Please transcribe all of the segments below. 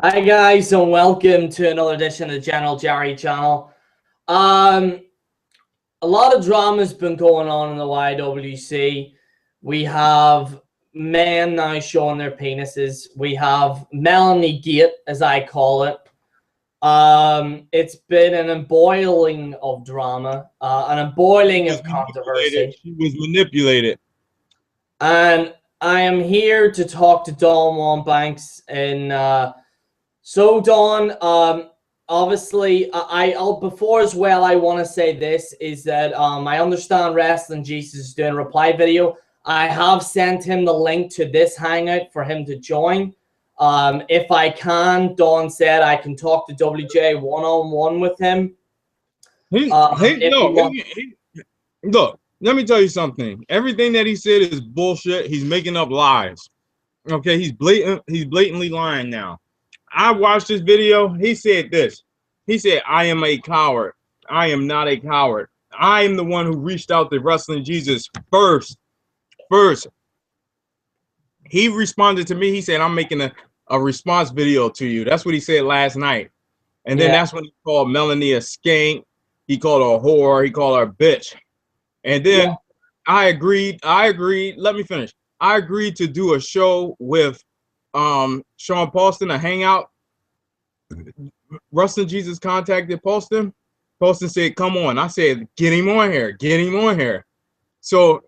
Hi guys, and welcome to another edition of the General Jerry channel. A lot of drama's been going on in the YWC. We have men now showing their penises. We have Melanie Gate, as I call it. It's been an emboiling of drama, an emboiling of controversy. She was manipulated. And I am here to talk to Dawn Wambanks and so Dawn, obviously, I'll before as well. I want to say this is that I understand Wrestling Jesus is doing a reply video. I have sent him the link to this hangout for him to join. If I can, Dawn said I can talk to WJ one-on-one with him. Look, let me tell you something. Everything that he said is bullshit. He's making up lies. Okay, he's blatantly lying now. I watched this video. He said this. He said, I am a coward. I am not a coward. I am the one who reached out to Wrestling Jesus first. He responded to me. He said, I'm making a response video to you. That's what he said last night. And then that's when he called Melanie a skank. He called her a whore. He called her a bitch. And then I agreed. Let me finish. I agreed to do a show with Sean Paulston, a hangout. Wrestling Jesus contacted Paulston. Paulston said, come on. I said, get him on here. Get him on here. So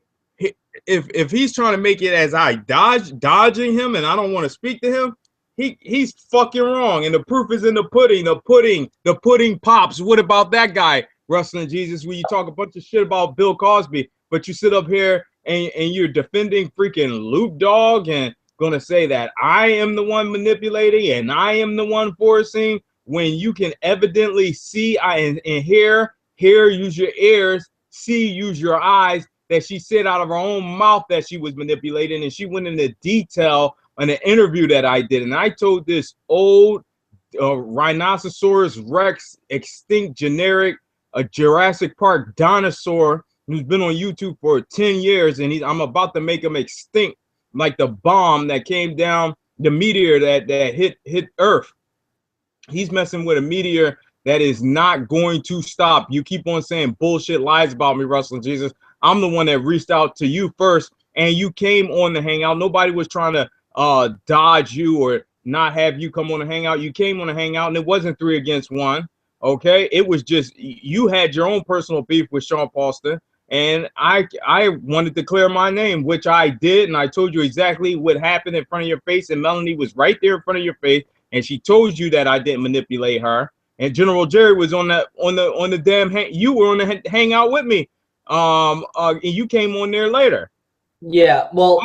if he's trying to make it as I dodging him and I don't want to speak to him, he's fucking wrong. And the proof is in the pudding. The pudding pops. What about that guy, Wrestling Jesus? When you talk a bunch of shit about Bill Cosby, but you sit up here and you're defending freaking Loop Dog and gonna say that I am the one manipulating and I am the one forcing, when you can evidently see and hear, use your ears, see, use your eyes, that she said out of her own mouth that she was manipulating, and she went into detail on an interview that I did. And I told this old Rhinoceros Rex, extinct generic, a Jurassic Park dinosaur who's been on YouTube for 10 years, and I'm about to make him extinct, like the bomb that came down, the meteor that hit Earth. He's messing with a meteor that is not going to stop. You keep on saying bullshit lies about me, Wrestling Jesus. I'm the one that reached out to you first, and you came on the hangout. Nobody was trying to dodge you or not have you come on the hangout. You came on the hangout, and it wasn't 3 against 1. Okay, it was just you had your own personal beef with Sean Paulston, and I wanted to clear my name, which I did, and I told you exactly what happened in front of your face, and Melanie was right there in front of your face, and she told you that I didn't manipulate her. And General Jerry was on the damn you were on the hangout with me. And you came on there later. Yeah, well,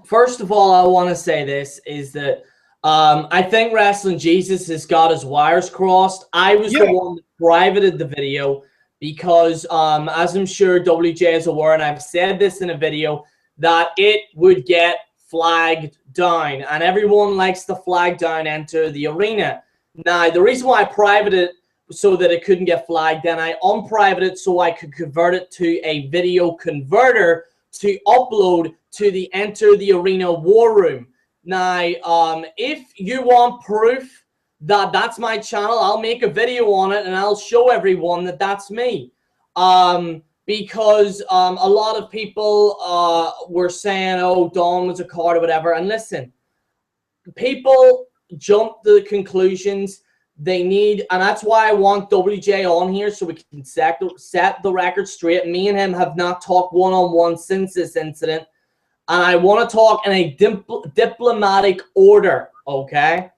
first of all, I want to say this is that I think Wrestling Jesus has got his wires crossed. I was the one that privated the video because, as I'm sure WJ is aware, and I've said this in a video, that it would get flagged down, and everyone likes to flag down Enter the Arena. Now, the reason why I privated it so that it couldn't get flagged, then I unprivated it so I could convert it to a video converter to upload to the Enter the Arena War Room. Now, if you want proof that that's my channel, I'll make a video on it and I'll show everyone that that's me. Because a lot of people were saying, oh, Dawn was a card or whatever. And listen, people jump to the conclusions they need, and that's why I want WJ on here so we can set the record straight. Me and him have not talked one-on-one since this incident, and I want to talk in a diplomatic order, okay?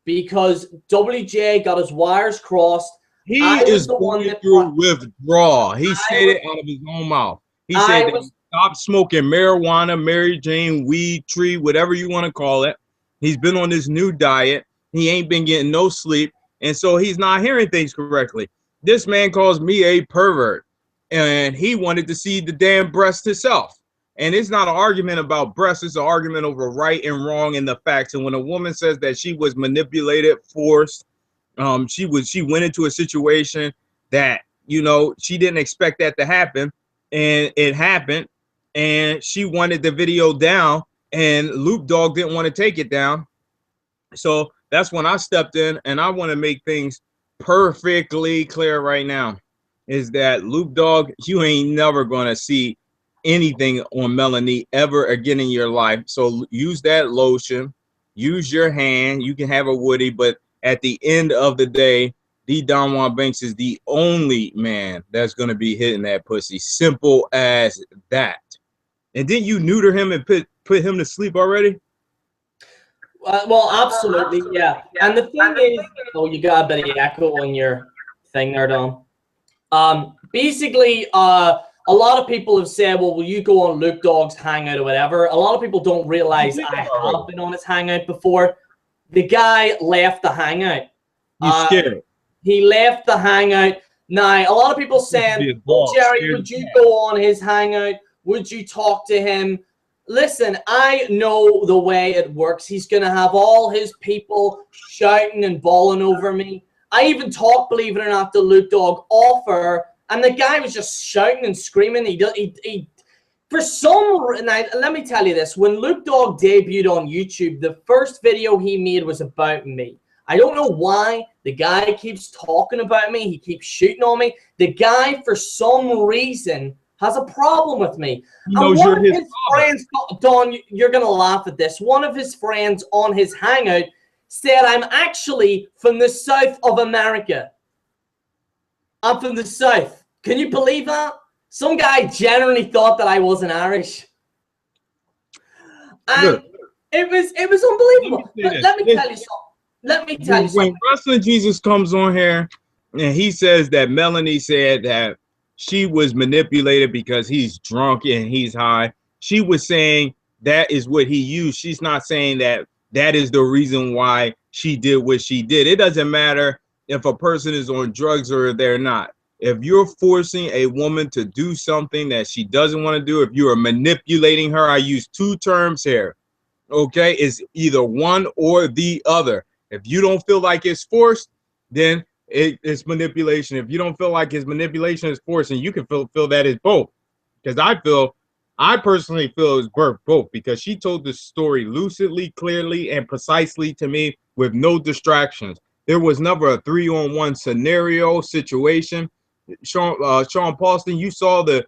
Because WJ got his wires crossed. He is the one that withdraw. He said it out of his own mouth. He said stop smoking marijuana, Mary Jane, weed, tree, whatever you want to call it. He's been on this new diet. He ain't been getting no sleep, and so he's not hearing things correctly. This man calls me a pervert, and he wanted to see the damn breast himself. And it's not an argument about breasts. It's an argument over right and wrong and the facts. And when a woman says that she was manipulated, forced, she went into a situation that, you know, she didn't expect that to happen, and it happened, and she wanted the video down, and Loop Dog didn't want to take it down. So that's when I stepped in, and I want to make things perfectly clear right now, is that Luke Dog, you ain't never going to see anything on Melanie ever again in your life. So use that lotion, use your hand. You can have a Woody, but at the end of the day, D. Don Juan Banks is the only man that's going to be hitting that pussy. Simple as that. And didn't you neuter him and put him to sleep already? Well, absolutely, yeah. And the thing is, oh, you got a bit of echo on your thing there, Dom. Basically, a lot of people have said, well, will you go on Luke Dog's hangout or whatever? A lot of people don't realize I have been on his hangout before. The guy left the hangout. You scared? He left the hangout. Now, a lot of people saying, well, Jerry, would you go on his hangout? Would you talk to him? Listen, I know the way it works. He's going to have all his people shouting and bawling over me. I even talked, believe it or not, to Luke Dog offer, and the guy was just shouting and screaming. He for some reason, let me tell you this. When Luke Dog debuted on YouTube, the first video he made was about me. I don't know why. The guy keeps talking about me. He keeps shooting on me. The guy, for some reason, has a problem with me. And one of his friends, Don, you're going to laugh at this. One of his friends on his hangout said, I'm actually from the south of America. I'm from the south. Can you believe that? Some guy genuinely thought that I wasn't Irish. And it was unbelievable. But let me tell you something. Let me tell you something. When Wrestling Jesus comes on here and he says that Melanie said that she was manipulated because he's drunk and he's high, she was saying that is what he used. She's not saying that that is the reason why she did what she did. It doesn't matter if a person is on drugs or they're not. If you're forcing a woman to do something that she doesn't want to do, if you are manipulating her, I use two terms here, okay? It's either one or the other. If you don't feel like it's forced, then it's manipulation. If you don't feel like it's manipulation, it's forced, and you can feel that it's both. Because I personally feel it's both, because she told the story lucidly, clearly, and precisely to me with no distractions. There was never a 3-on-1 scenario situation. Sean Paulson, you saw the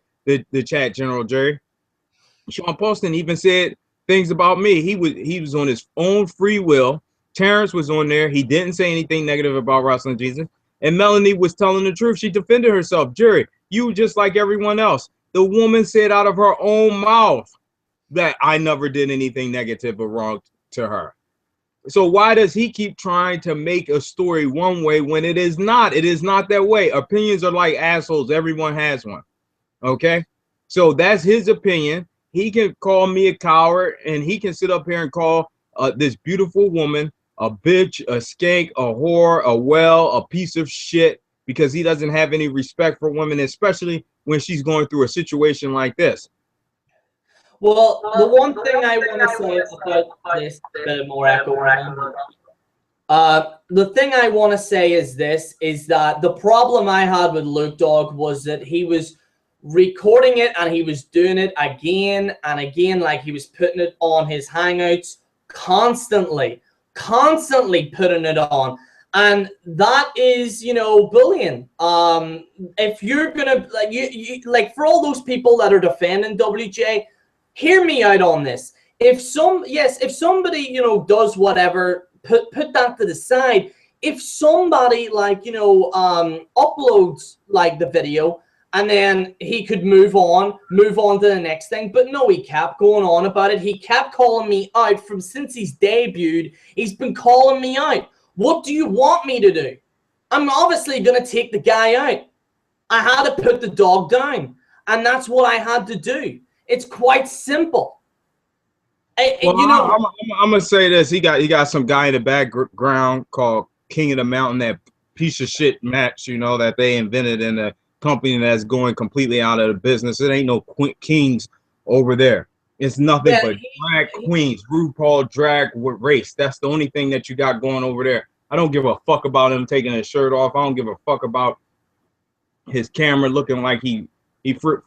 chat, General Jerry. Sean Paulson even said things about me. He was on his own free will. Terrence was on there. He didn't say anything negative about Wrestling Jesus. And Melanie was telling the truth. She defended herself. Jerry, you just like everyone else. The woman said out of her own mouth that I never did anything negative or wrong to her. So why does he keep trying to make a story one way when it is not? It is not that way. Opinions are like assholes. Everyone has one. Okay? So that's his opinion. He can call me a coward, and he can sit up here and call this beautiful woman a bitch, a skank, a whore, a well, a piece of shit, because he doesn't have any respect for women, especially when she's going through a situation like this. Well, the one thing I want to say about this, a bit more echo. The thing I want to say is this, is that the problem I had with Luke Dog was that he was recording it and he was doing it again and again, like he was putting it on his Hangouts constantly putting it on. And that is, you know, bullying. If you're gonna, like, you like, for all those people that are defending WJ, hear me out on this. If somebody, you know, does whatever, put that to the side. If somebody, like, you know, uploads like the video, and then he could move on to the next thing. But no, he kept going on about it. He kept calling me out since he's debuted. He's been calling me out. What do you want me to do? I'm obviously going to take the guy out. I had to put the dog down. And that's what I had to do. It's quite simple. I'm going to say this. He got some guy in the background called King of the Mountain, that piece of shit match, you know, that they invented in the company that's going completely out of the business. It ain't no kings over there. It's nothing but drag queens, RuPaul drag race. That's the only thing that you got going over there. I don't give a fuck about him taking his shirt off. I don't give a fuck about his camera looking like he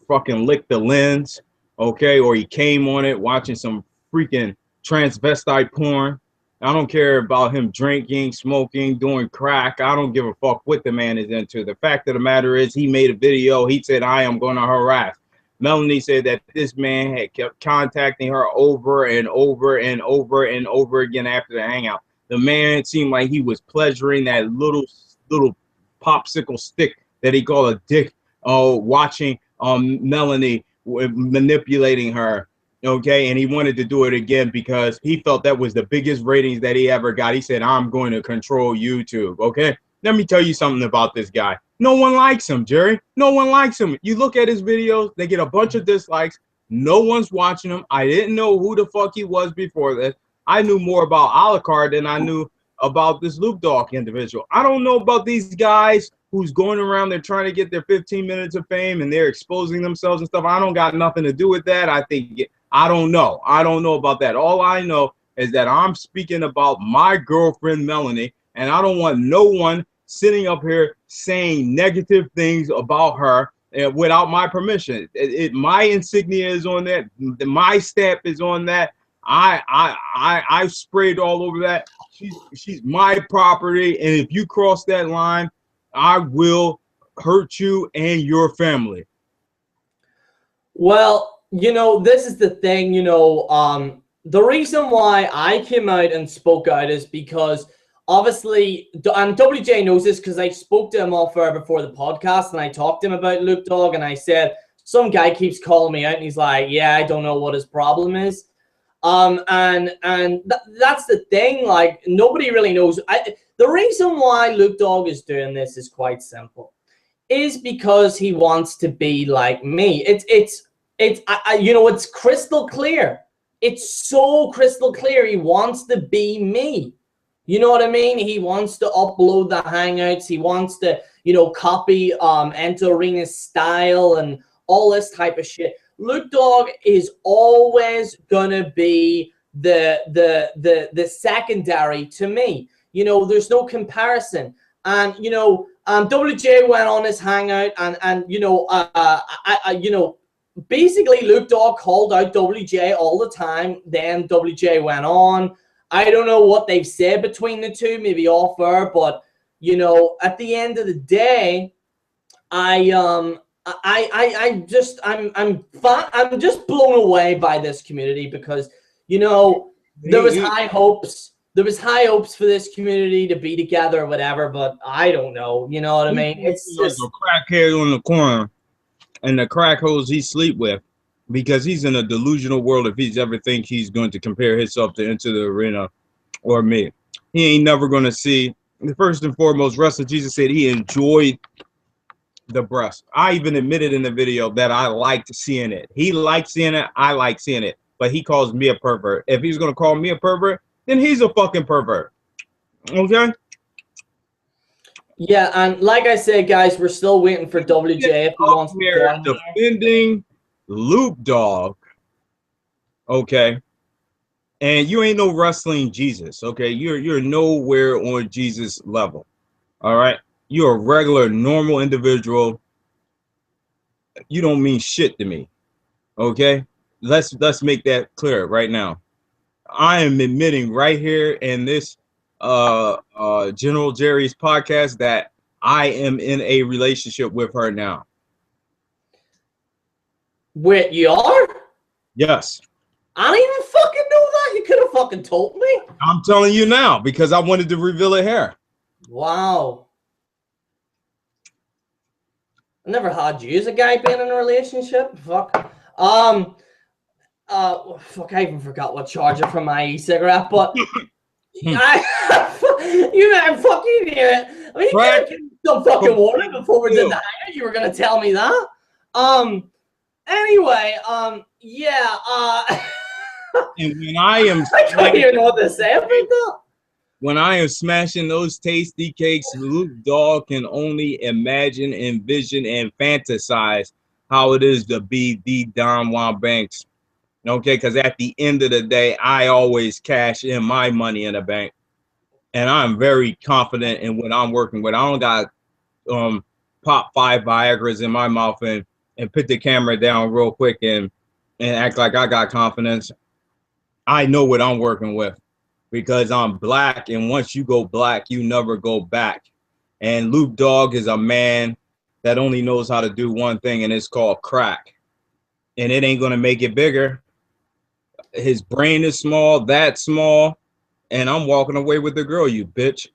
fucking licked the lens, okay, or he came on it watching some freaking transvestite porn. I don't care about him drinking, smoking, doing crack. I don't give a fuck what the man is into. The fact of the matter is he made a video. He said, I am going to harass. Melanie said that this man had kept contacting her over and over and over and over again after the hangout. The man seemed like he was pleasuring that little popsicle stick that he called a dick, watching Melanie manipulating her. Okay, and he wanted to do it again because he felt that was the biggest ratings that he ever got. He said, I'm going to control YouTube. Okay, let me tell you something about this guy. No one likes him, Jerry. No one likes him. You look at his videos, they get a bunch of dislikes. No one's watching him. I didn't know who the fuck he was before this. I knew more about Alucard than I knew about this Loop Dog individual. I don't know about these guys who's going around, they're trying to get their 15 minutes of fame and they're exposing themselves and stuff. I don't got nothing to do with that. I don't know. I don't know about that. All I know is that I'm speaking about my girlfriend, Melanie, and I don't want no one sitting up here saying negative things about her without my permission. My insignia is on that. My stamp is on that. I sprayed all over that. She's my property, and if you cross that line, I will hurt you and your family. Well, you know, this is the thing, you know, the reason why I came out and spoke out is because obviously, and WJ knows this because I spoke to him off air before the podcast and I talked to him about Luke Dog and I said, some guy keeps calling me out and he's like, yeah, I don't know what his problem is. That's the thing, like, nobody really knows. The reason why Luke Dog is doing this is quite simple. Is because he wants to be like me. You know, it's crystal clear. It's so crystal clear. He wants to be me. You know what I mean? He wants to upload the Hangouts. He wants to, you know, copy ENTERTHEARENA's style and all this type of shit. Luke Dog is always gonna be the secondary to me. You know, there's no comparison. And you know, WJ went on his Hangout, and you know, you know, basically Luke Dog called out WJ all the time. Then WJ went on. I don't know what they've said between the two, maybe off air, but you know, at the end of the day, I'm just blown away by this community because, you know, there was high hopes. There was high hopes for this community to be together or whatever, but I don't know. You know what I mean? It's like just a crackhead on the corner and the crack holes he sleep with, because he's in a delusional world if he's ever think he's going to compare himself to Into the Arena or me. He ain't never going to see. First and foremost, Wrestling Jesus said he enjoyed the breast. I even admitted in the video that I liked seeing it. He liked seeing it. I like seeing it. But he calls me a pervert. If he's going to call me a pervert, then he's a fucking pervert. Okay? yeah, and like I said, guys, we're still waiting for WJ if he wants to go defending Loop Dog. Okay? And you ain't no Wrestling Jesus, okay? You're nowhere on Jesus level. All right? You're a regular, normal individual. You don't mean shit to me. Okay? Let's make that clear right now. I am admitting right here in this General Jerry's podcast that I am in a relationship with her now. Wait, you are? Yes. I don't even fucking know that. You could have fucking told me. I'm telling you now because I wanted to reveal it here. Wow. I never had you as a guy being in a relationship. Fuck. Fuck, I even forgot what charger for my e-cigarette, but you fucking hear it. I mean, you could give me some fucking warning before we did the hangout. You were gonna tell me that. Anyway, yeah. And when I am, I don't even know what to say about that. When I am smashing those tasty cakes, Luke Dog can only imagine, envision, and fantasize how it is to be the Don Juan Banks. Okay, because at the end of the day, I always cash in my money in the bank. And I'm very confident in what I'm working with. I don't got pop 5 Viagras in my mouth and put the camera down real quick and act like I got confidence. I know what I'm working with. because I'm black, and once you go black, you never go back. And Luke Dogg is a man that only knows how to do one thing, and it's called crack. And it ain't gonna make it bigger. His brain is small, that small, and I'm walking away with the girl, you bitch.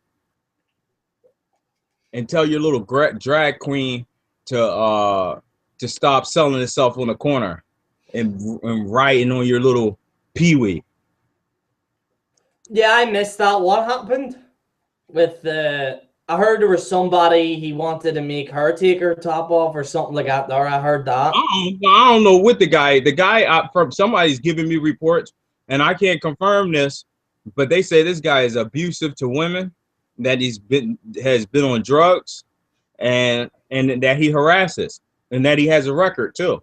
And tell your little drag queen to stop selling itself on the corner and writing on your little peewee. Yeah, I missed that. What happened with the? I heard there was somebody he wanted to make her take her top off or something like that. There, I heard that. I don't know what the guy from somebody's giving me reports, and I can't confirm this, but they say this guy is abusive to women, that has been on drugs, and that he harasses, and that he has a record too.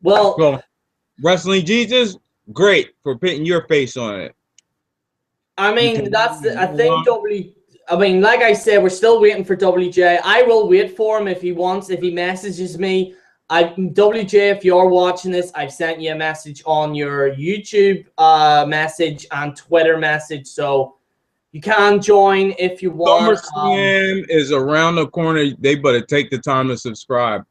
Well, so, Wrestling Jesus, great for putting your face on it. I mean, I think I mean, like I said, we're still waiting for WJ. I will wait for him if he messages me. WJ, if you're watching this, I've sent you a message on your YouTube message and Twitter message, so you can join if you want. SummerSlam is around the corner. They better take the time to subscribe.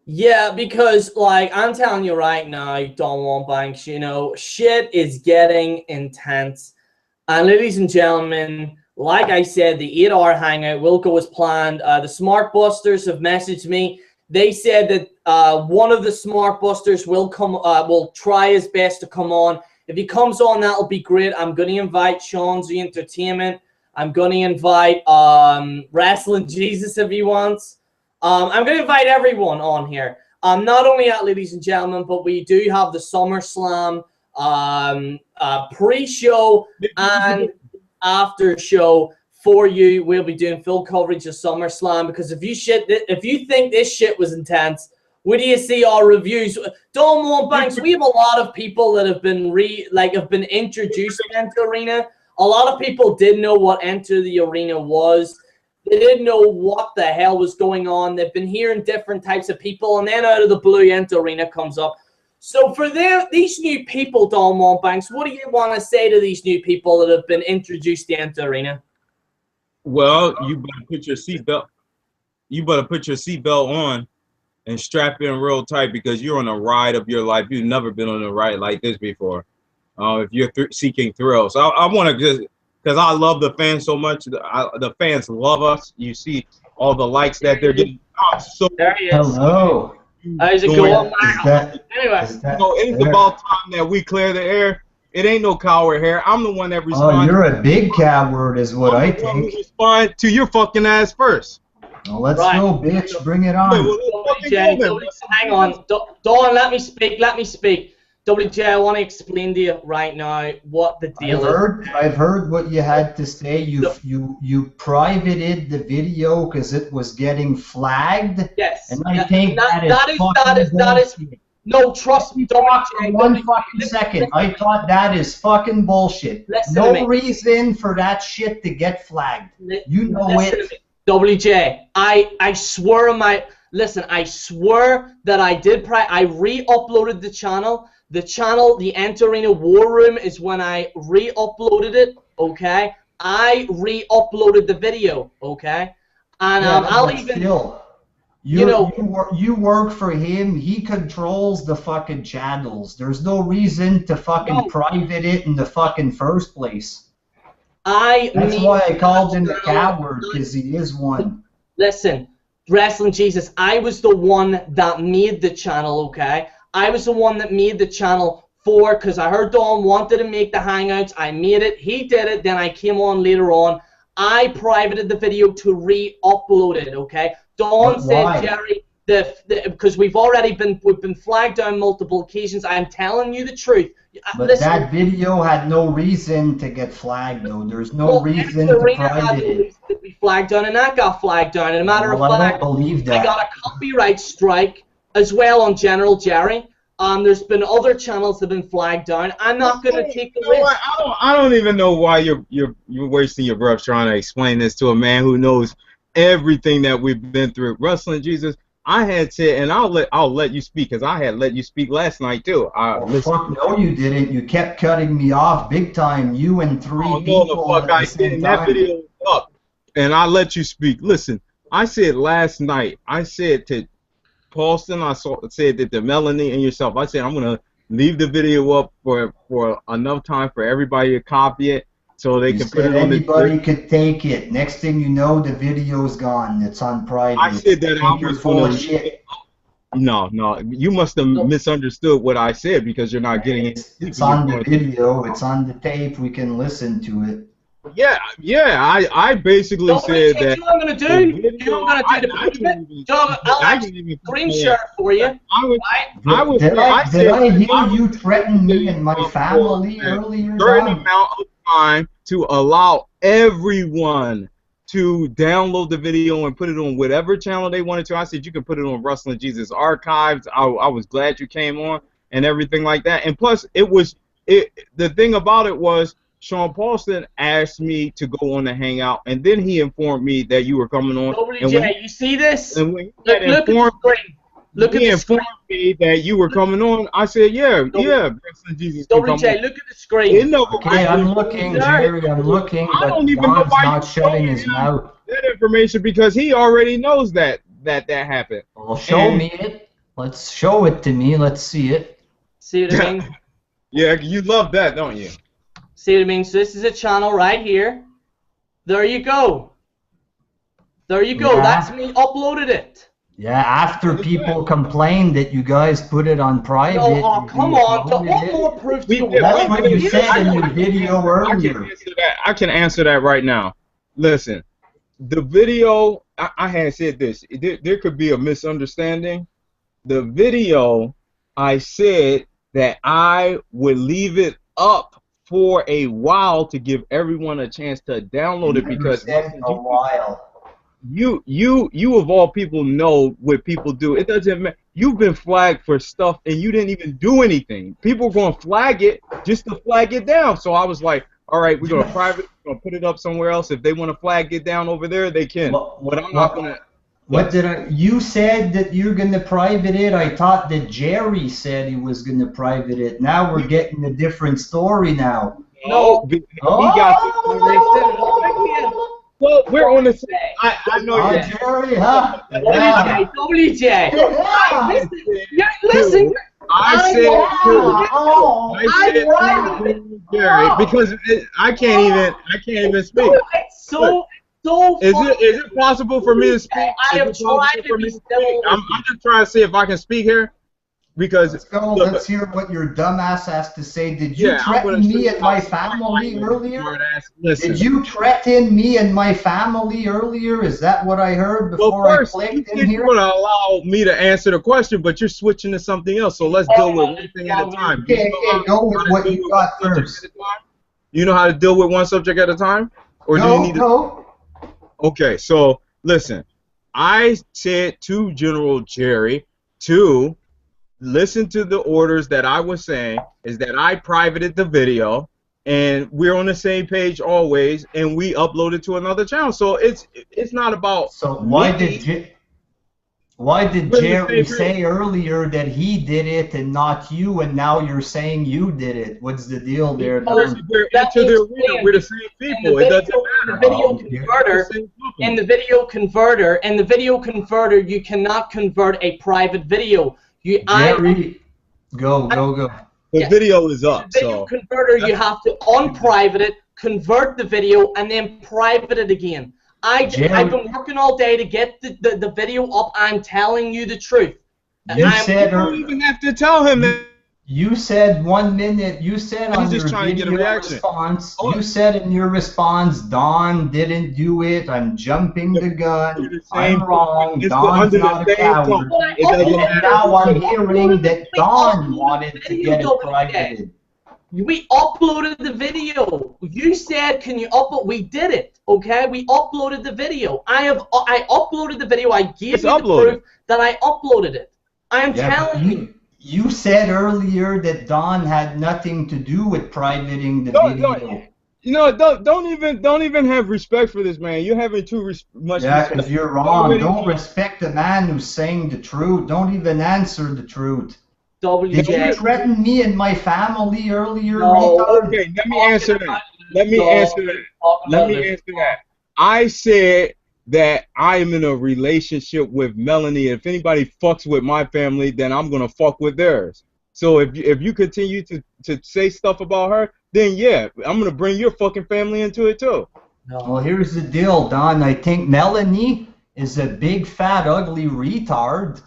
Yeah, because, like, I'm telling you right now, Don Juan Banks, you know, shit is getting intense. And ladies and gentlemen, like I said, the 8-hour hangout will go as planned. The Smart Busters have messaged me. They said that one of the Smart Busters will try his best to come on. If he comes on, that'll be great. I'm going to invite Sean's Entertainment. I'm going to invite Wrestling Jesus if he wants. I'm going to invite everyone on here. Not only that, ladies and gentlemen, but we do have the SummerSlam pre-show and after show for you. We'll be doing full coverage of SummerSlam, because if you think this shit was intense, where do you see our reviews? Don Juan Banks, we have a lot of people that have been introduced to Enter Arena. A lot of people didn't know what Enter the Arena was. They didn't know what the hell was going on. They've been hearing different types of people, and then out of the blue, Enter Arena comes up. So for these new people, Don Juan Banks, what do you want to say to these new people that have been introduced to Enter Arena? Well, you better put your seatbelt. You better put your seatbelt on and strap in real tight, because you're on a ride of your life. You've never been on a ride like this before. If you're seeking thrills, I want to just, because I love the fans so much. The fans love us. You see all the likes that they're getting. So there he is. Hello. How's it going? Anyway, it's about time that we clear the air. It ain't no coward here. I'm the one that responds. Oh, you're a big coward, is what I think. Respond to your fucking ass first. Well, let's go, bitch. Bring it on. Hang on, Dawn. Let me speak. WJ, I want to explain to you right now what the deal is. I've heard what you had to say. You privated the video because it was getting flagged. Yes. And I think that is no, trust me, WJ. One fucking second. I thought that is fucking bullshit. No reason for that shit to get flagged. You know it. WJ, I swear on my listen. I swear that I did. I re-uploaded the channel. The channel, the Enter Arena War Room, is when I re-uploaded it. Okay, I re-uploaded the video. Okay, and I'll even. Still, you work for him. He controls the fucking channels. There's no reason to fucking private it in the fucking first place. That's why I called him a coward, because he is one. Listen, Wrestling Jesus, I was the one that made the channel, okay? I was the one that made the channel because I heard Don wanted to make the Hangouts. I made it. He did it. Then I came on later on. I privated the video to re-upload it, okay? Don said, Jerry, because we've been flagged down multiple occasions. I'm telling you the truth. But listen, that video had no reason to get flagged, though. There's no reason to private it. To be flagged down, and that got flagged down. And a matter of fact, I don't believe that. I got a copyright strike as well on General Jerry. There's been other channels that have been flagged down. I'm not going to take the risk. I don't even know why you're wasting your breath trying to explain this to a man who knows everything that we've been through. Wrestling Jesus, I had said, and I'll let you speak because I had let you speak last night too. Fuck no, you didn't. You kept cutting me off big time. You and three people. No, the fuck I didn't. That video was up, and I let you speak. Listen, I said last night. I said to Paulson, said that to Melanie and yourself. I said I'm gonna leave the video up for enough time for everybody to copy it. So they can put it on the. Anybody could take it. Next thing you know, the video's gone. It's on private. I said that I was full of shit. No, you must have misunderstood what I said because you're not getting it. It's on the video. It's on the tape. We can listen to it. Yeah. I basically said that. You know what I'm gonna do? You know what I'm gonna do? I'll screen share for you. Did I hear you threaten me and my family earlier? Certain amount of time to allow everyone to download the video and put it on whatever channel they wanted to. I said you can put it on Wrestling Jesus Archives. I was glad you came on and everything like that. And plus, the thing about it was Sean Paulson asked me to go on the Hangout, and then he informed me that you were coming on. WJ, you see this? And when he informed me that you were coming on, I said, yeah, Wrestling Jesus. WJ, look at the screen. Okay, I'm looking, Jerry, I'm looking, but Don's not shutting his mouth. That information because he already knows that happened. Well, show me it. Let's show it to me. Let's see it. See what I mean? Yeah, you love that, don't you? See what I mean? So this is a channel right here. There you go. There you go. Yeah. That's me uploaded it. Yeah, after people complained that you guys put it on private. Oh, come on. What more proof do you want? That's what you said in your video earlier. I can answer that right now. Listen, the video, I had said this. There could be a misunderstanding. The video, I said that I would leave it up for a while to give everyone a chance to download it because a while. You of all people know what people do. It doesn't matter. You've been flagged for stuff and you didn't even do anything. People are going to flag it just to flag it down. So I was like, all right, we're going to private, we're going to put it up somewhere else. If they want to flag it down over there, they can. But I'm not going to. What did you said that you're going to private it? I thought that Jerry said he was going to private it. Now we're getting a different story now. No, he got well, we're on the same. I know you. Jerry, huh? WJ. Listen. I said Jerry because I can't even speak. It's so is it possible for me to speak? I am trying to be civil. I'm just trying to see if I can speak here. Because let's go. Let's hear what your dumbass has to say. Did you threaten me and my family earlier? Did you threaten me and my family earlier? Is that what I heard before I clicked in here? You're going to allow me to answer the question, but you're switching to something else. So let's deal with one thing at a time. Okay, go with what you got first. You know how to deal with one subject at a time, or do you need to? Okay, so listen. I said to General Jerry to listen to the orders that I was saying is that I privated the video and we're on the same page always and we upload it to another channel. So it's not about. So why did Jerry say earlier that he did it and not you, and now you're saying you did it? What's the deal there? We're the same people. It doesn't matter. In the video converter, you cannot convert a private video. Jerry, go. The video is up. The video converter, you have to unprivate it, convert the video, and then private it again. I've been working all day to get the video up. I'm telling you the truth. You don't even have to tell him that. You said 1 minute. You said on your video response. You said in your response, Don didn't do it. I'm jumping the gun. I'm wrong. Don's not a coward. And now I'm hearing that Don wanted to get it privated. We uploaded the video. You said, "Can you upload?" We did it. Okay, we uploaded the video. I uploaded the video. I gave you the proof that I uploaded it. I am telling you. You said earlier that Don had nothing to do with privating the video. You know, don't even have respect for this man. You're having too much. Yeah, because you're wrong. Don't respect the man who's saying the truth. Don't even answer the truth. Did you threaten me and my family earlier? No. Okay, let me answer that. Let me answer that. I said that I am in a relationship with Melanie. If anybody fucks with my family, then I'm gonna fuck with theirs. So if you continue to say stuff about her, then yeah, I'm gonna bring your fucking family into it too. Well, here's the deal, Don. I think Melanie is a big, fat, ugly retard,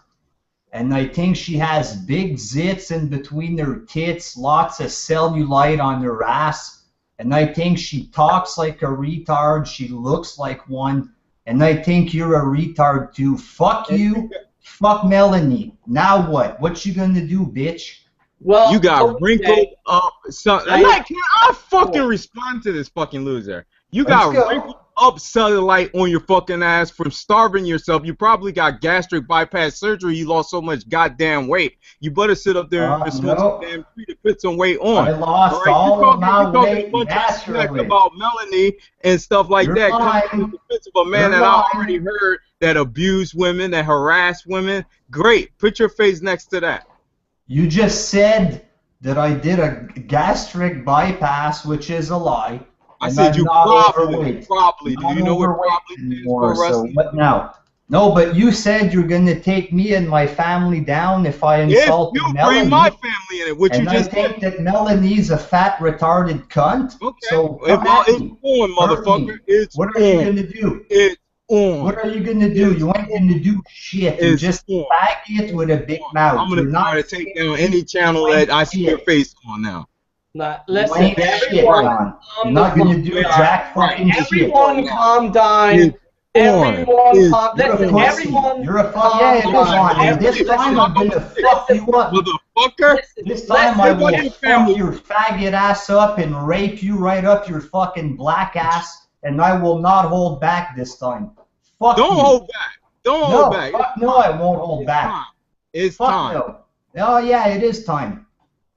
and I think she has big zits in between her tits, lots of cellulite on her ass, and I think she talks like a retard. She looks like one, and I think you're a retard too. Fuck you. Fuck Melanie. Now what? What you gonna do, bitch? Well, you got wrinkled up. Can I fucking respond to this fucking loser? You got wrinkled up cellulite on your fucking ass from starving yourself. You probably got gastric bypass surgery. You lost so much goddamn weight. You better sit up there and smoke some damn tree to put some weight on. I lost all of my weight naturally. About Melanie and stuff like that. Coming from the defense of a man that I already heard that abused women, that harassed women. Great. Put your face next to that. You just said that I did a gastric bypass, which is a lie. I said you probably. Do you know what probably is for wrestling? So what now? No, but you said you're going to take me and my family down if I insult Melanie. If you bring my family in it, which you just did. I think that Melanie's a fat, retarded cunt. Okay. So it's on, motherfucker. What are you going to do? It's on. What are you going to do? You ain't going to do shit. You're just a faggot with a big mouth. I'm going to try to take down any channel that I see your face on now. Listen, everyone, you're not going to do jack fucking shit. Everyone calm down. Everyone calm down. Everyone You're a fuck. Yeah, it is on. And this time I'm going to fuck you up. Motherfucker. This time I will fuck your faggot ass up and rape you right up your fucking black ass, and I will not hold back this time. Fuck Don't you. hold back. Don't hold back. No, I won't hold back. It's time. No. Oh, yeah, it is time.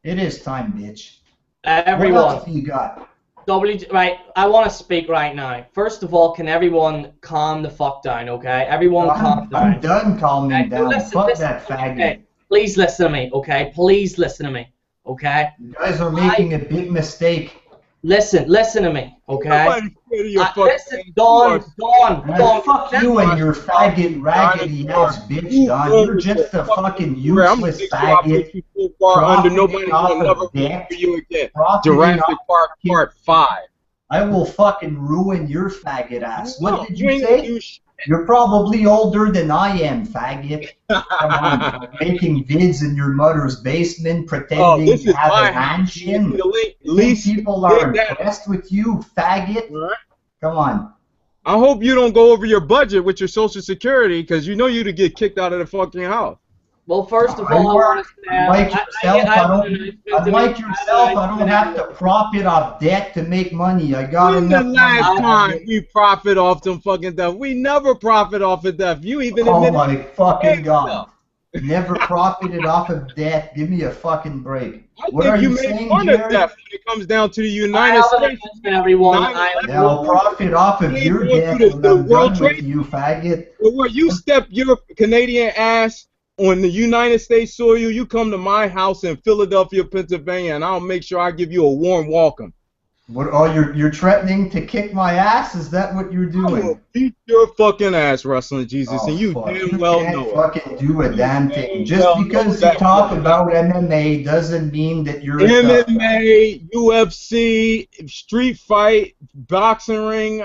It is time, bitch. Everyone. What else do you got? Right, I want to speak right now. First of all, can everyone calm the fuck down, okay? Everyone calm down. I'm done calming down. Fuck that faggot. Okay. Please listen to me, okay? Please listen to me, okay? You guys are making a big mistake. Listen to me, okay? Listen, Dawn. Fuck you and your faggot, raggedy ass bitch, Don. You're just a fucking useless faggot. Under nobody will never vote for you again. Jurassic Park Part 5. I will fucking ruin your faggot ass. What did you say? You're probably older than I am, faggot. Come on, making vids in your mother's basement, pretending you have a mansion. These people are impressed with you, faggot. Right. Come on. I hope you don't go over your budget with your Social Security, because you know you'd get kicked out of the fucking house. Well, first of all, I want to say, unlike yourself, I don't have to profit off debt to make money. I got enough money. The last time we profit off some fucking stuff, we never profit off of debt. You even admit my fucking God. Never profited off of debt. Give me a fucking break. What are you saying, Jared? When it comes down to the United States, I'll profit off of your debt when I'm done with you, faggot. Where you step your Canadian ass on the United States soil, you come to my house in Philadelphia, Pennsylvania, and I'll make sure I give you a warm welcome. What? Oh, you're threatening to kick my ass? Is that what you're doing? I will beat your fucking ass, Wrestling Jesus, and you damn well know it. You can't fucking do a damn thing. Just because you talk about MMA doesn't mean that you're MMA, UFC, street fight, boxing ring,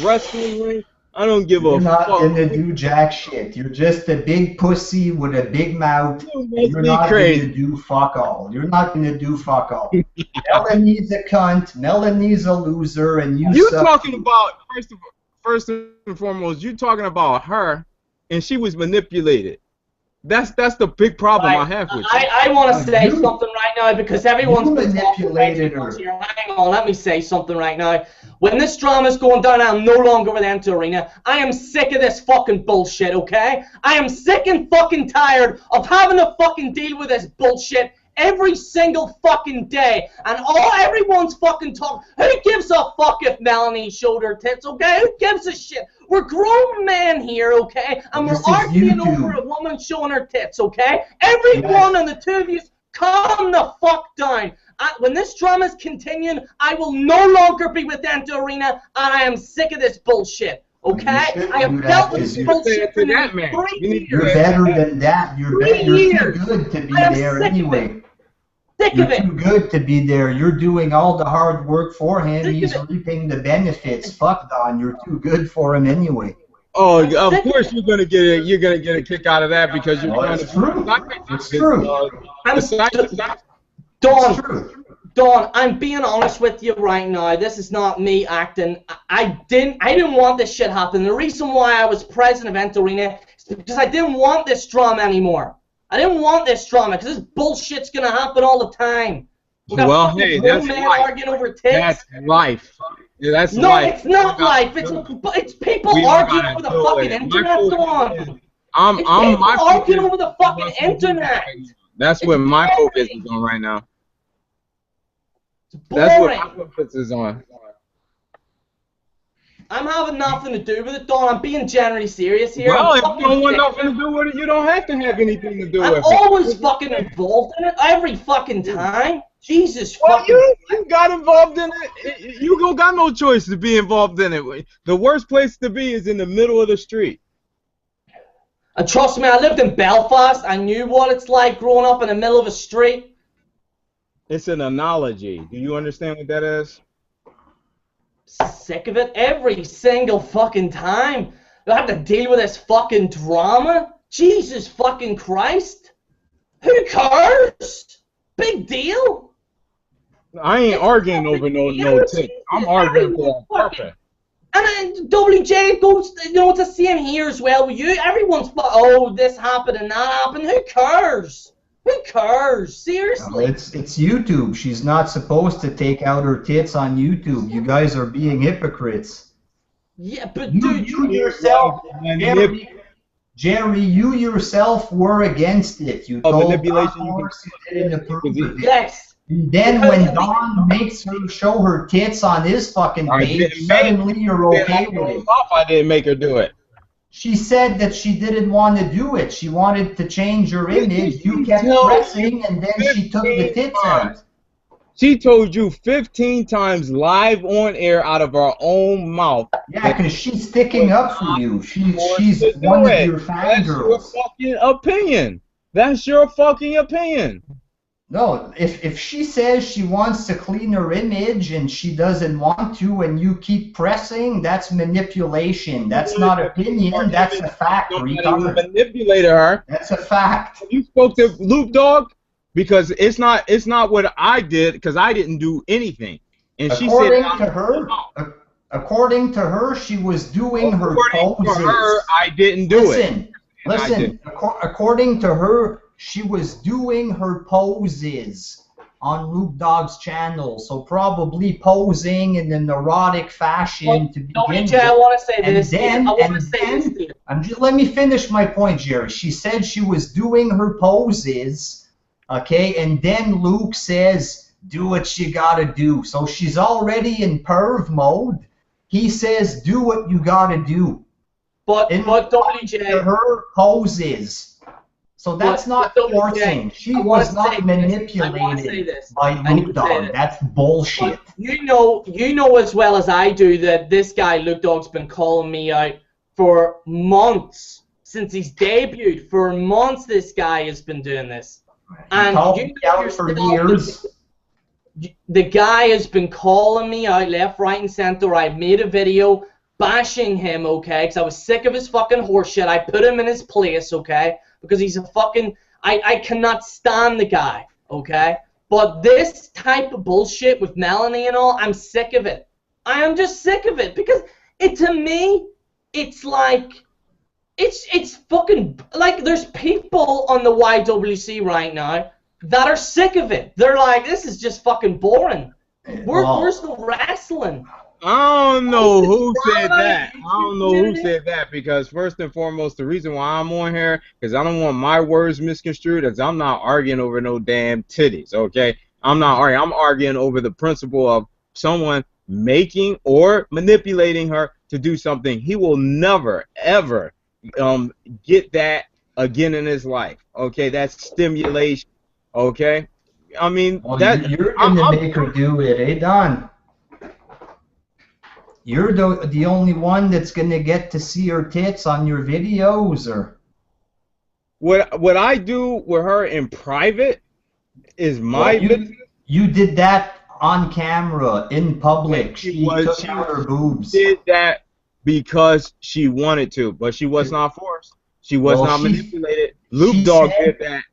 wrestling ring. I don't give a fuck. You're not gonna do jack shit. You're just a big pussy with a big mouth. You're not gonna do fuck all. You're not gonna do fuck all. Melanie's a cunt. Melanie's a loser, and you suck. Talking about first and foremost, you talking about her, and she was manipulated. That's the big problem I have with you. I want to say something right now because everyone's been manipulated her. Hang on, let me say something right now. When this drama's going down, I'm no longer with ENTERTHEARENA. I am sick of this fucking bullshit, okay? I am sick and fucking tired of having to fucking deal with this bullshit every single fucking day, and everyone's fucking talking. Who gives a fuck if Melanie showed her tits, okay? Who gives a shit? We're grown men here, okay? And we're arguing over a woman showing her tits, okay? Everyone and the two of you, calm the fuck down. When this drama is continuing, I will no longer be with ENTERTHEARENA, and I am sick of this bullshit. Okay? I have dealt with this bullshit for 3 years. You're better than that. You're too good to be there anyway. You're too good to be there. You're doing all the hard work for him. He's reaping the benefits. Fuck Don. You're too good for him anyway. Oh, of course you're gonna get it. You're gonna get a kick out of that because you're trying to. It's true. Dawn, I'm being honest with you right now. This is not me acting. I didn't want this shit happen. The reason why I was president of ENTERTHEARENA is because I didn't want this drama anymore. I didn't want this drama because this bullshit's gonna happen all the time. Well, hey, that's life. Arguing over tits. That's life. Yeah, that's no, life. It's not life. It's people arguing over the fucking internet, Dawn. I'm arguing over the fucking internet. That's what my focus is on right now. That's what my focus is on. I'm having nothing to do with it, Dawn. I'm being generally serious here. Well, if you don't want nothing to do with it, you don't have to have anything to do with it. I'm always fucking involved in it every fucking time. Jesus fucking. Well, you got involved in it. You don't got no choice to be involved in it. The worst place to be is in the middle of the street. And trust me, I lived in Belfast. I knew what it's like growing up in the middle of a street. It's an analogy. Do you understand what that is? Sick of it every single fucking time. I have to deal with this fucking drama. Jesus fucking Christ. Who cares? Big deal. I ain't arguing over no tip. I'm arguing for a purpose. And then WJ goes, it's the same here as well with you. Everyone's, this happened and that happened. Who cares? Who cares? Seriously. Well, it's YouTube. She's not supposed to take out her tits on YouTube. You guys are being hypocrites. Yeah, but you yourself, Jerry, you yourself were against it. You told manipulation. You didn't approve of it. Yes. And then when Dawn makes her show her tits on his fucking page, suddenly you're okay with it. I didn't make her do it. She said that she didn't want to do it. She wanted to change her image. You kept pressing, and then she took the tits out. She told you 15 times live on air out of her own mouth. Yeah, because she's sticking up for you. She's one of your fangirls. That's your fucking opinion. That's your fucking opinion. No, if she says she wants to clean her image and she doesn't want to and you keep pressing, that's manipulation. That's not opinion, that's a fact, retard. Manipulate her. That's a fact. You spoke to Luke Dog? Because it's not what I did, because I didn't do anything. And according to her, she was doing her poses. According to her, I didn't do it. Listen, according to her, she was doing her poses on Luke Dog's channel, so probably posing in an erotic fashion to begin with. I want to say this. Let me finish my point, Jerry. She said she was doing her poses, okay, and then Luke says, do what you gotta do. So she's already in perv mode. He says, do what you gotta do. But WJ, her poses. So that's not forcing. She was not manipulated by Luke Dog. That's bullshit. You know as well as I do that this guy Luke Dog's been calling me out for months since he's debuted. For months, this guy has been doing this. And for years. The guy has been calling me out left, right, and center. I made a video bashing him, okay, because I was sick of his fucking horseshit. I put him in his place, okay, because he's a fucking, I cannot stand the guy, okay? But this type of bullshit with Melanie and all, I'm sick of it. I am just sick of it, because to me, it's like, it's fucking, like, there's people on the YWC right now that are sick of it. They're like, this is just fucking boring. Where's the wrestling? I don't know who said that. I don't know who said that, because first and foremost, the reason why I'm on here, because I don't want my words misconstrued, is I'm not arguing over no damn titties, okay? I'm not arguing. I'm arguing over the principle of someone making or manipulating her to do something. He will never, ever get that again in his life, okay? That's stimulation, okay? I mean, well, you're gonna make her do it, eh, Don? You're the only one that's gonna get to see her tits on your videos, or what I do with her in private is my business. You did that on camera in public. She took out her boobs. Did that because she wanted to, but she was not forced. She was not manipulated. Luke Dog did that,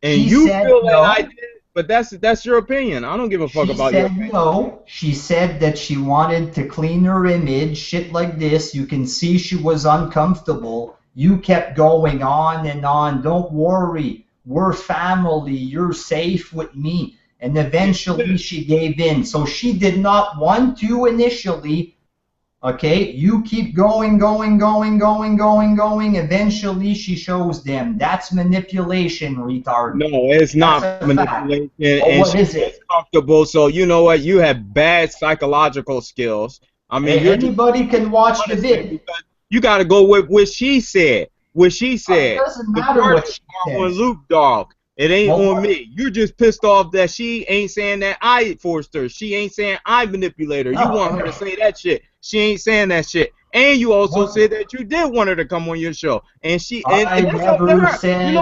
and you feel that I did. But that's your opinion. I don't give a fuck about your opinion. No, she said that she wanted to clean her image, shit like this. You can see she was uncomfortable. You kept going on and on. Don't worry. We're family. You're safe with me. And eventually she gave in. So she did not want to initially. Okay, you keep going. Eventually, she shows them. That's manipulation, retard. No, it's not manipulation. And what is it? Comfortable. So you know what? You have bad psychological skills. I mean, anybody can watch the video. You got to go with what she said. What she said. It doesn't matter what she says. On Luke Dog. It ain't on me. You're just pissed off that she ain't saying that I forced her. She ain't saying I manipulated her. You want her to say that shit. She ain't saying that shit. And you also said that you did want her to come on your show. And she I never said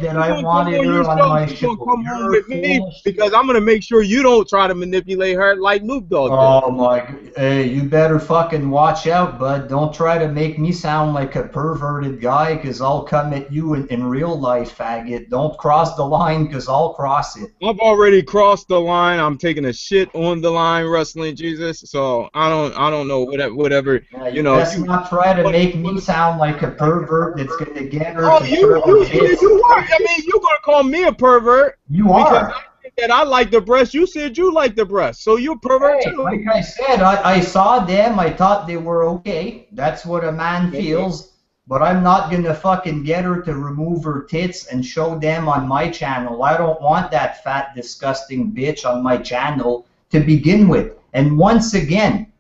that I wanted her on my show. Come on with me, because I'm gonna make sure you don't try to manipulate her like Luke Dog did. Oh my, hey, you better fucking watch out, bud. Don't try to make me sound like a perverted guy, because I'll come at you in real life, faggot. Don't cross the line, because I'll cross it. I've already crossed the line. I'm taking a shit on the line, Wrestling Jesus. So I don't know whatever. Yeah, you know. Let's not try to make me sound like a pervert that's going to get her. Oh, you are. I mean, you're going to call me a pervert. You are. Because I said that I like the breast. You said you like the breast. So you're a pervert too. Like I said, I saw them. I thought they were okay. That's what a man feels. But I'm not going to fucking get her to remove her tits and show them on my channel. I don't want that fat, disgusting bitch on my channel to begin with. And once again,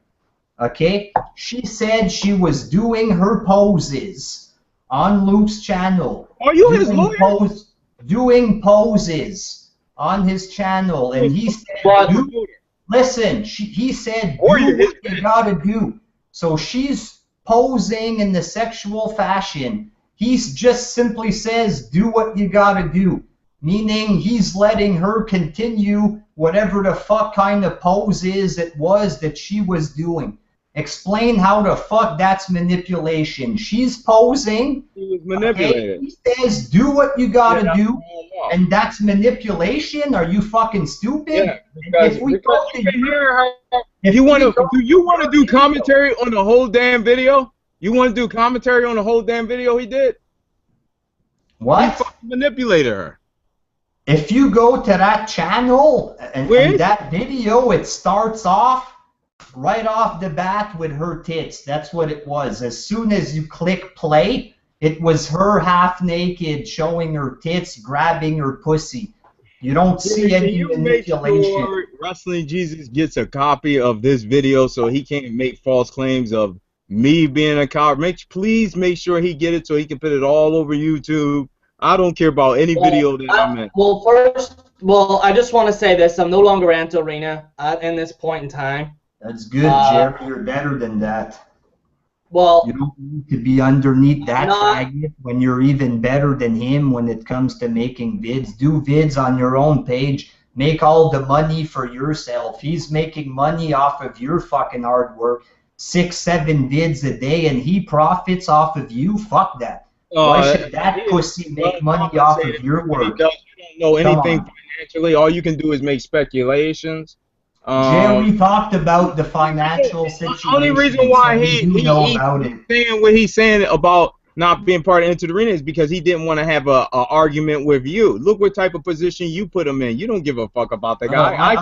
okay, she said she was doing her poses on Luke's channel. Are you his lawyer? Doing poses on his channel, and he said, listen, he said, do what you gotta do. So she's posing in the sexual fashion. He just simply says, do what you gotta do. Meaning he's letting her continue whatever the fuck kind of poses it was that she was doing. Explain how the fuck that's manipulation. She's posing. She was manipulated. Okay? He says, do what you gotta do, and that's manipulation? Are you fucking stupid? Yeah, because do you want to do commentary on the whole damn video? You want to do commentary on the whole damn video he did? What? He fucking manipulated her. If you go to that channel and that video, it starts off right off the bat with her tits. That's what it was. As soon as you click play, it was her half naked, showing her tits, grabbing her pussy. You don't see any manipulation. Make sure Wrestling Jesus gets a copy of this video so he can't make false claims of me being a coward. Please make sure he get it so he can put it all over YouTube. I don't care about any video that I'm in. Well, I just want to say this. I'm no longer ENTERTHEARENA in this point in time. That's good, Jerry. You're better than that. Well, you don't need to be underneath that faggot when you're even better than him when it comes to making vids. Do vids on your own page. Make all the money for yourself. He's making money off of your fucking hard work. 6-7 vids a day, and he profits off of you. Fuck that. Why should that pussy make money off of your work? You don't know anything financially. All you can do is make speculations. Jerry talked about the financial situation. The only reason why he's saying what he's saying about not being part of Enter the Arena is because he didn't want to have a argument with you. Look what type of position you put him in. You don't give a fuck about the guy. I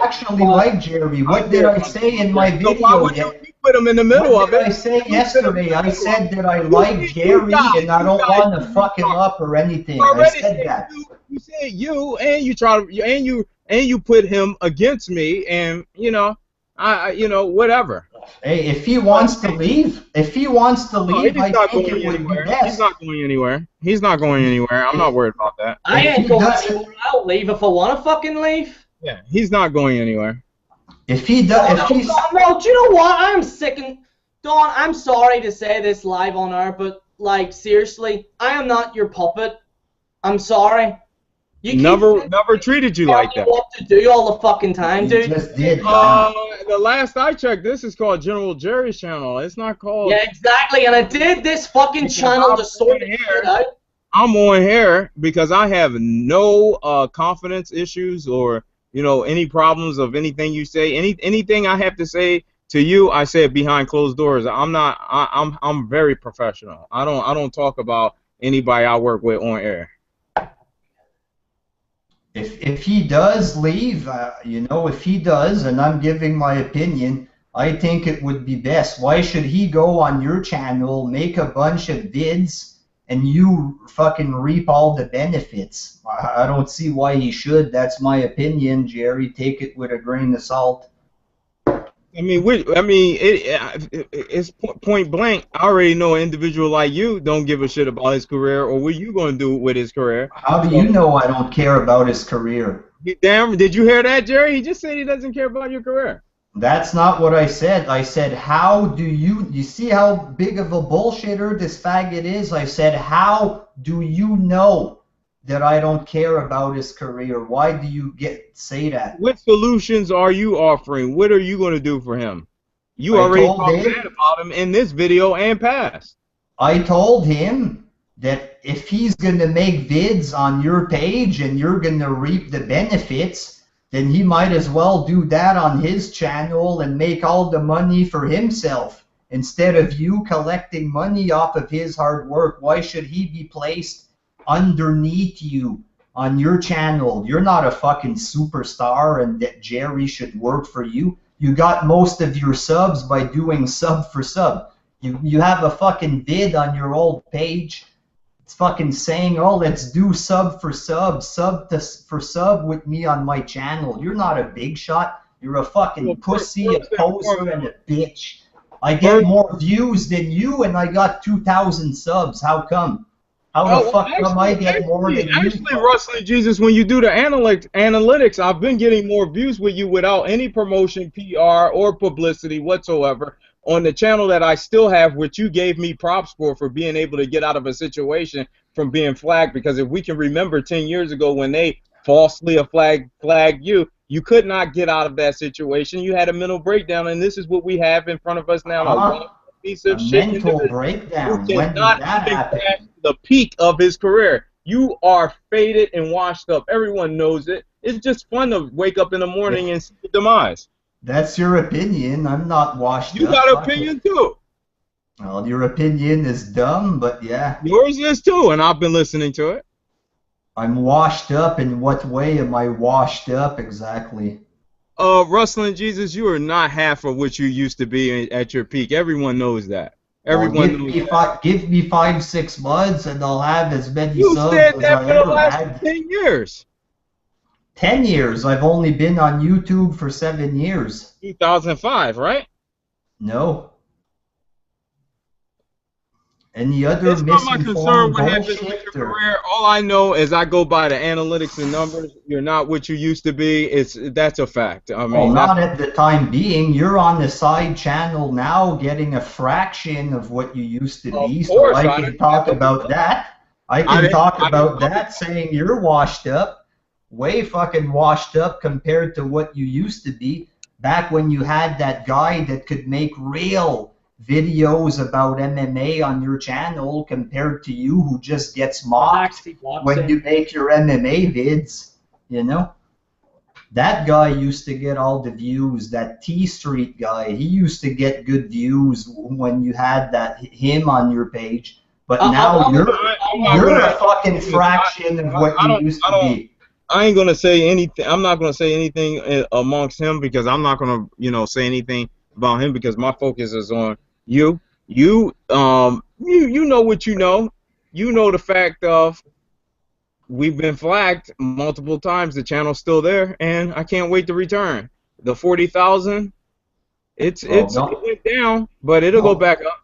actually like Jerry. What did I say in my video? Why would you put him in the middle of it? What did I say yesterday? I said that I like Jerry and I don't want to fuck him up or anything. I said that. You said you, and you try to, and you put him against me, and you know, whatever. Hey, if he wants to leave, I think it would be best. He's not going anywhere. He's not going anywhere. I'm not worried about that. I ain't going anywhere. I'll leave if I want to fucking leave. Yeah, he's not going anywhere. If he does, no, do you know what? I'm sick and Dawn, I'm sorry to say this live on air, but like seriously, I am not your puppet. I'm sorry. You never treated you like that. What to do all the fucking time, dude? Just did. The last I checked, this is called General Jerry's channel. It's not called. Yeah, exactly. And I did this fucking channel to sort it out. I'm on here because I have no confidence issues or any problems of anything you say. Anything I have to say to you, I say it behind closed doors. I'm very professional. I don't talk about anybody I work with on air. If he does leave, if he does, and I'm giving my opinion, I think it would be best. Why should he go on your channel, make a bunch of vids, and you fucking reap all the benefits? I don't see why he should. That's my opinion, Jerry. Take it with a grain of salt. It's point blank. I already know an individual like you don't give a shit about his career, or what you going to do with his career. How do you know I don't care about his career? Damn, did you hear that, Jerry? He just said he doesn't care about your career. That's not what I said. I said, how do you see how big of a bullshitter this faggot is? I said, how do you know that I don't care about his career? Why do you say that? What solutions are you offering? What are you going to do for him? You already talked bad about him in this video and past. I told him that if he's going to make vids on your page and you're going to reap the benefits, then he might as well do that on his channel and make all the money for himself instead of you collecting money off of his hard work. Why should he be placed underneath you on your channel? You're not a fucking superstar and that Jerry should work for you. You got most of your subs by doing sub for sub. You have a fucking vid on your old page. It's fucking saying, oh, let's do sub for sub for sub with me on my channel. You're not a big shot. You're a fucking pussy, a poser, and a bitch. I get more views than you and I got 2,000 subs. How come? How the fuck come I get more than you? Actually, Wrestling Jesus, when you do the analytics, I've been getting more views with you without any promotion, PR, or publicity whatsoever on the channel that I still have, which you gave me props for being able to get out of a situation from being flagged. Because if we can remember 10 years ago when they falsely flagged you, you could not get out of that situation. You had a mental breakdown, and this is what we have in front of us now. Piece of shit. Mental breakdown. When did that happen? The peak of his career. You are faded and washed up. Everyone knows it. It's just fun to wake up in the morning and see the demise. That's your opinion. I'm not washed up. You got an opinion too. Well, your opinion is dumb, but yeah. Yours is too, and I've been listening to it. I'm washed up. In what way am I washed up exactly? Wrestling Jesus, you are not half of what you used to be at your peak. Everyone knows that. Everyone knows that. Give me 5-6 months and I'll have as many subs as I ever had. You said that for the last had. 10 years. 10 years. I've only been on YouTube for 7 years. 2005, right? No. Any other misinformed bullshit? Career. All I know is I go by the analytics and numbers. You're not what you used to be. That's a fact. I mean, well, not at the time being. You're on the side channel now, getting a fraction of what you used to be. So I can talk about that. I can talk about that, saying you're washed up, way fucking washed up compared to what you used to be back when you had that guy that could make real videos about MMA on your channel compared to you who just gets mocked when you make your MMA vids, you know? That guy used to get all the views. That T Street guy, he used to get good views when you had him on your page. But now you're a fucking fraction of what you used to be. I ain't gonna say anything. I'm not gonna say anything amongst him because I'm not gonna, say anything about him because my focus is on you. You know what you know. You know the fact of we've been flagged multiple times. The channel's still there, and I can't wait to return. The 40,000, it went down, but it'll go back up.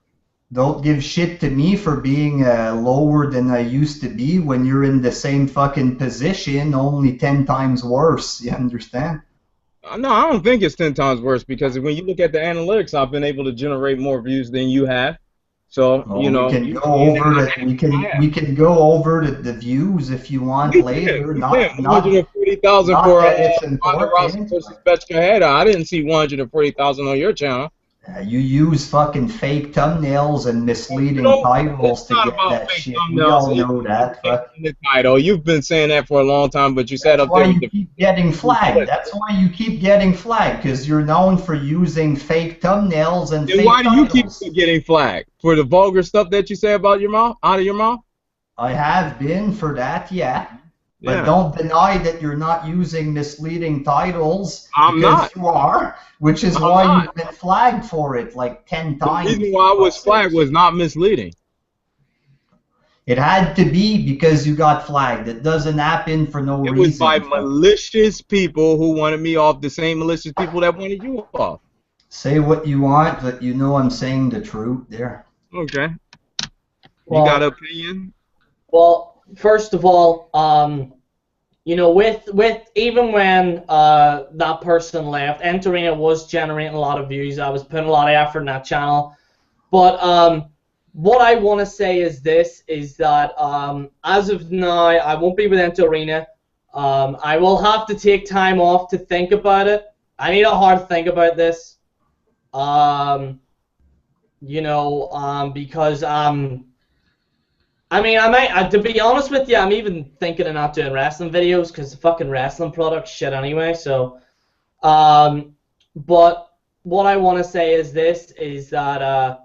Don't give shit to me for being lower than I used to be when you're in the same fucking position, only 10 times worse. You understand? No, I don't think it's 10 times worse because when you look at the analytics, I've been able to generate more views than you have. So, we can go over the views if you want later. Not 140,000 for Ross versus Betchka. I didn't see 140,000 on your channel. You use fucking fake thumbnails and misleading titles to get that shit. We all know that. The title. You've been saying that for a long time, but you said up there. That's why you keep getting flagged. That's why you keep getting flagged, because you're known for using fake thumbnails and fake why do you titles. keep getting flagged? For the vulgar stuff that you say about your mouth, out of your mouth? I have been for that, yeah. But don't deny that you're not using misleading titles. I'm not. You are, which is why you've been flagged for it like 10 times. The reason why I was flagged was not misleading. It had to be because you got flagged. It doesn't happen for no reason. It was by malicious people who wanted me off, the same malicious people that wanted you off. Say what you want, but you know I'm saying the truth there. Okay. You got an opinion? Well, first of all, with even when that person left, ENTERTHEARENA was generating a lot of views. I was putting a lot of effort in that channel. But what I want to say is this, is that as of now, I won't be with ENTERTHEARENA. I will have to take time off to think about it. I need a hard think about this. Because to be honest with you, I'm even thinking of not doing wrestling videos because the fucking wrestling product's shit anyway. So, but what I want to say is this, is that,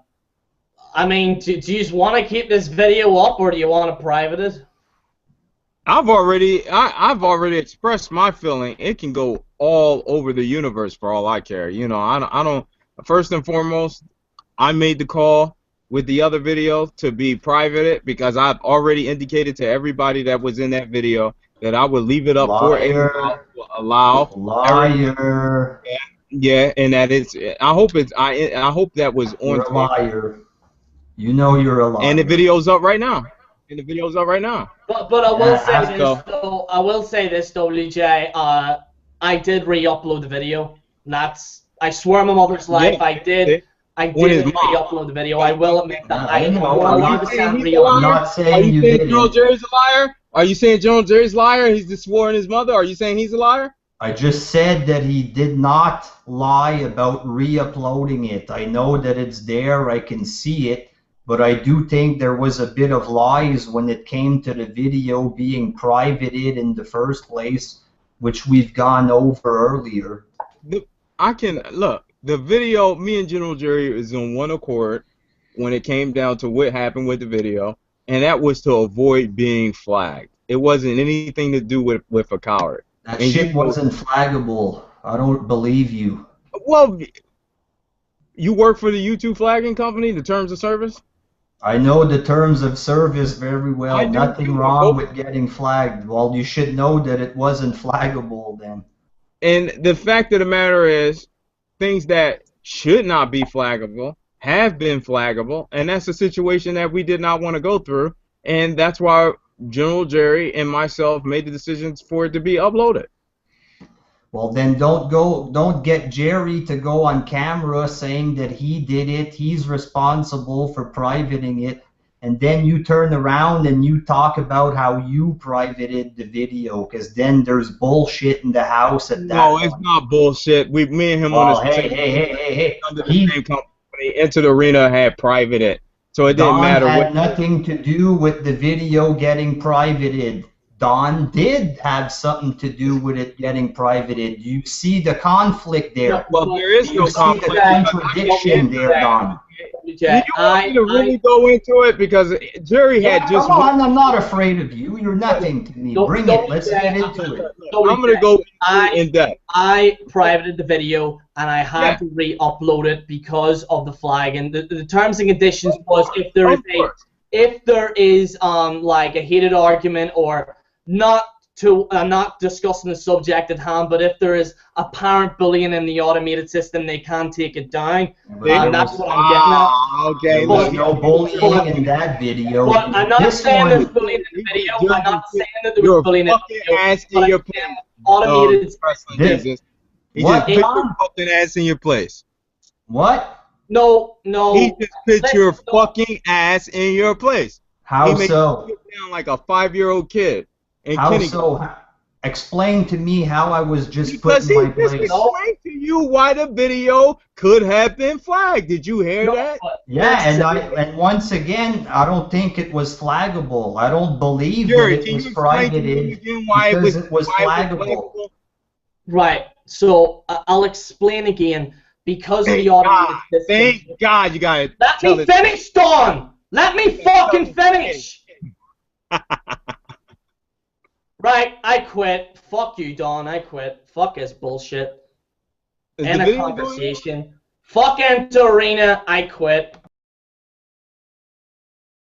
do you just want to keep this video up or do you want to private it? I've already expressed my feeling. It can go all over the universe for all I care. I don't. First and foremost, I made the call with the other video to be privated because I've already indicated to everybody that was in that video that I would leave it up for everyone to allow. Liar. Yeah, and that it's. I hope that was on. You're a liar. You know you're a liar. And the video's up right now. But I will say this though. I will say this though, Lee. I did re-upload the video. I swear on my mother's life, yeah, I did re-upload the video. I will admit that. I'm not saying you did. General Jerry's a liar? Are you saying General Jerry's a liar? He's just sworn his mother? Are you saying he's a liar? I just said that he did not lie about re-uploading it. I know that it's there. I can see it. But I do think there was a bit of lies when it came to the video being privated in the first place, which we've gone over earlier. The video, me and General Jerry is on one accord when it came down to what happened with the video, and that was to avoid being flagged. It wasn't anything to do with a coward. That shit wasn't flaggable. I don't believe you. Well, you work for the YouTube flagging company, the terms of service? I know the terms of service very well. Nothing wrong with getting flagged. Well, you should know that it wasn't flaggable then. And the fact of the matter is, things that should not be flaggable have been flaggable, and that's a situation that we did not want to go through, and that's why General Jerry and myself made the decisions for it to be uploaded. Well, then don't get Jerry to go on camera saying that he did it, he's responsible for privating it, and then you turn around and you talk about how you privated the video, because then there's bullshit in the house at that point. It's not bullshit. Me and him on the same company. ENTERTHEARENA had privated, so it didn't matter. Don had nothing to do with the video getting privated. Don did have something to do with it getting privated. You see the conflict there. Well, there is no conflict. You see the contradiction there, Don. Jet, you want me to really go into it? Because Jerry had just... Come on, I'm not afraid of you. You're nothing to me. Bring it. Let's get into it. I'm going to go in depth. I privated the video, and I had to re-upload it because of the flag. And the terms and conditions was if there is like a heated argument or not discussing the subject at hand, but if there is apparent bullying in the automated system, they can take it down. That's what I'm getting at. Okay. There was no bullying in that video. But I'm not saying there's bullying in the video. I'm not saying that there was bullying in the video. Automated Jesus. He just put your fucking ass in your place. What? No. He just put your fucking ass in your place. How he so? He sound like a 5-year-old kid. How so? Explain to me how I was just put in my place. Because he just explained to you why the video could have been flagged. Did you hear that? Yeah, and once again, I don't think it was flaggable. I don't believe that it was prohibited because it was flaggable. Right. So I'll explain again. Because of the automated system. Thank God you got it. Let me finish, Don. Let me fucking finish. Right, I quit. Fuck you, Don. I quit. Fuck this bullshit. End of conversation. Fuck ENTERTHEARENA. I quit.